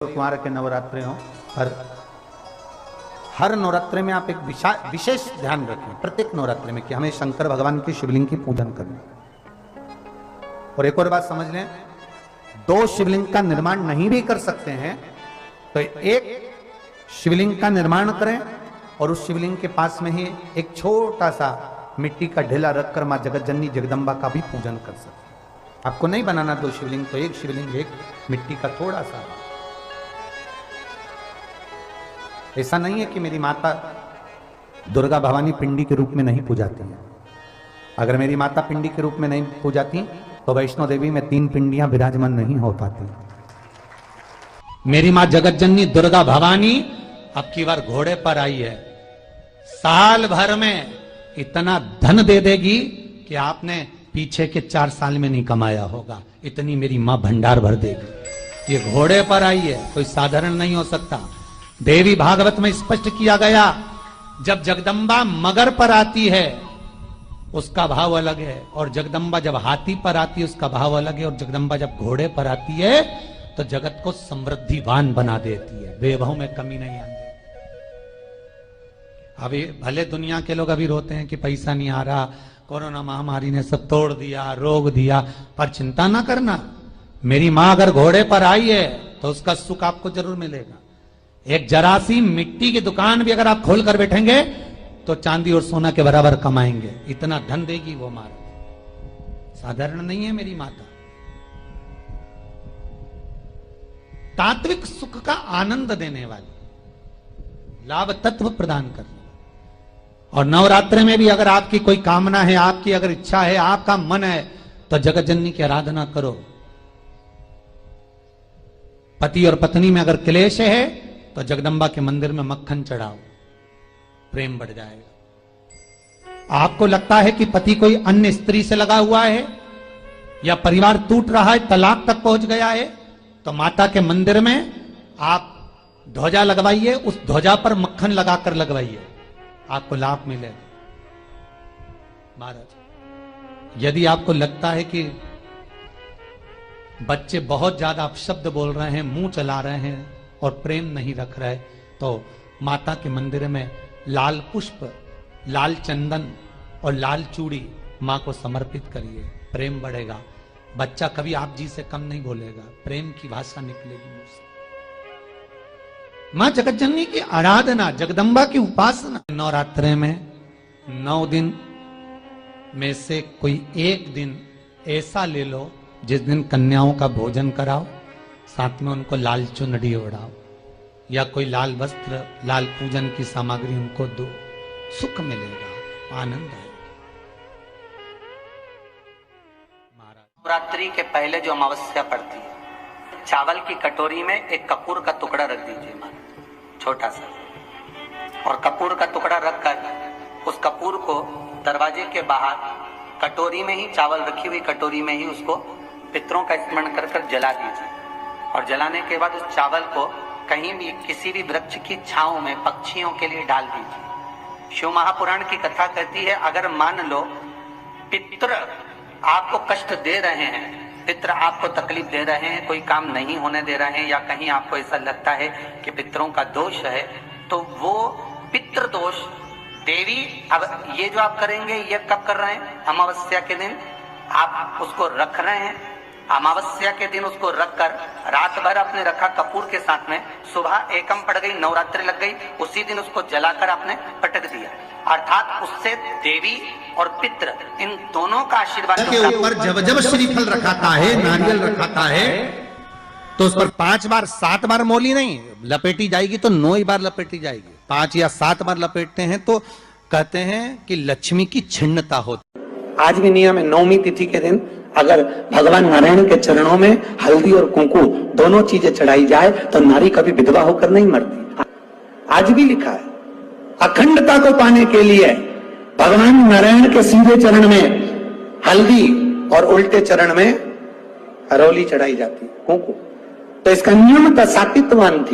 कुमार के नवरात्रे हो, हर नवरात्रे में आप एक विशेष ध्यान रखें प्रत्येक नवरात्रे में कि हमें शंकर भगवान की शिवलिंग की पूजन करनी। और एक और बात समझ लें, दो शिवलिंग का निर्माण नहीं भी कर सकते हैं तो एक शिवलिंग का निर्माण करें और उस शिवलिंग के पास में ही एक छोटा सा मिट्टी का ढेला रखकर मां जगत जननी जगदम्बा का भी पूजन कर सकते। आपको नहीं बनाना दो शिवलिंग, तो एक शिवलिंग एक मिट्टी का थोड़ा सा। ऐसा नहीं है कि मेरी माता दुर्गा भवानी पिंडी के रूप में नहीं पूजाती है। अगर मेरी माता पिंडी के रूप में नहीं पूजाती तो वैष्णो देवी में 3 पिंडियां विराजमान नहीं हो पाती। मेरी मां जगत जननी दुर्गा भवानी अब की बार घोड़े पर आई है, साल भर में इतना धन दे देगी कि आपने पीछे के 4 साल में नहीं कमाया होगा, इतनी मेरी मां भंडार भर देगी। ये घोड़े पर आई है, कोई साधारण नहीं हो सकता। देवी भागवत में स्पष्ट किया गया, जब जगदम्बा मगर पर आती है उसका भाव अलग है, और जगदम्बा जब हाथी पर आती है उसका भाव अलग है, और जगदम्बा जब घोड़े पर आती है तो जगत को समृद्धिवान बना देती है, वैभव में कमी नहीं आती। अभी भले दुनिया के लोग अभी रोते हैं कि पैसा नहीं आ रहा, कोरोना महामारी ने सब तोड़ दिया, रोक दिया, पर चिंता ना करना, मेरी मां अगर घोड़े पर आई है तो उसका सुख आपको जरूर मिलेगा। एक जरासी मिट्टी की दुकान भी अगर आप खोल कर बैठेंगे तो चांदी और सोना के बराबर कमाएंगे, इतना धन देगी वो मां। साधारण नहीं है मेरी माता। तात्विक सुख का आनंद देने वाली, लाभ तत्व प्रदान करने। और नवरात्रि में भी अगर आपकी कोई कामना है, आपकी अगर इच्छा है, आपका मन है, तो जगत जननी की आराधना करो। पति और पत्नी में अगर क्लेश है तो जगदम्बा के मंदिर में मक्खन चढ़ाओ, प्रेम बढ़ जाएगा। आपको लगता है कि पति कोई अन्य स्त्री से लगा हुआ है या परिवार टूट रहा है, तलाक तक पहुंच गया है, तो माता के मंदिर में आप ध्वजा लगवाइए, उस ध्वजा पर मक्खन लगाकर लगवाइए, आपको लाभ मिलेगा। महाराज, यदि आपको लगता है कि बच्चे बहुत ज्यादा अपशब्द बोल रहे हैं, मुंह चला रहे हैं और प्रेम नहीं रख रहे, तो माता के मंदिर में लाल पुष्प, लाल चंदन और लाल चूड़ी मां को समर्पित करिए, प्रेम बढ़ेगा। बच्चा कभी आप जी से कम नहीं बोलेगा, प्रेम की भाषा निकलेगी मुंह से। मां जगत जननी की आराधना, जगदम्बा की उपासना। नवरात्रे में 9 दिन में से कोई एक दिन ऐसा ले लो जिस दिन कन्याओं का भोजन कराओ, साथ में उनको लाल चुनरी ओढ़ाओ या कोई लाल वस्त्र, लाल पूजन की सामग्री उनको दो, सुख मिलेगा, आनंद आएगा। नवरात्रि के पहले जो अमावस्या पड़ती है, चावल की कटोरी में एक कपूर का टुकड़ा रख दीजिए मां, छोटा सा, और कपूर का टुकड़ा रखकर उस कपूर को दरवाजे के बाहर कटोरी में ही, चावल रखी हुई कटोरी में ही उसको पितरों का स्मरण कर कर जला दीजिए। और जलाने के बाद उस चावल को कहीं भी किसी भी वृक्ष की छांव में पक्षियों के लिए डाल दीजिए। शिव महापुराण की कथा कहती है, अगर मान लो पितृ आपको कष्ट दे रहे हैं, पितृ आपको तकलीफ दे रहे हैं, कोई काम नहीं होने दे रहे हैं, या कहीं आपको ऐसा लगता है कि पितरों का दोष है, तो वो पितृ दोष देवी, अब ये जो आप करेंगे ये कब कर रहे हैं? अमावस्या के दिन आप उसको रख रहे हैं। अमावस्या के दिन उसको रखकर रात भर आपने रखा कपूर के साथ में, सुबह एकम पड़ गई, नवरात्रि लग गई, उसी दिन उसको जलाकर आपने पटक दिया। अर्थात उससे देवी और पितृ इन दोनों का आशीर्वाद के ऊपर जब जब श्रीफल रखाता है, नारियल रखाता है, तो उस पर 5 बार 7 बार मोली नहीं लपेटी जाएगी, तो 9 बार लपेटी जाएगी। 5 या 7 बार लपेटते हैं तो कहते हैं कि लक्ष्मी की छिन्नता होती। आज भी नियम है, 9वीं तिथि के दिन अगर भगवान नारायण के चरणों में हल्दी और कुंकू दोनों चीजें चढ़ाई जाए तो नारी कभी विधवा होकर नहीं मरती। आज भी लिखा है, अखंडता को पाने के लिए भगवान नारायण के सीधे चरण में हल्दी और उल्टे चरण में हरौली चढ़ाई जाती है, कुंकू। तो इसका नियम था, सातित्वान थी।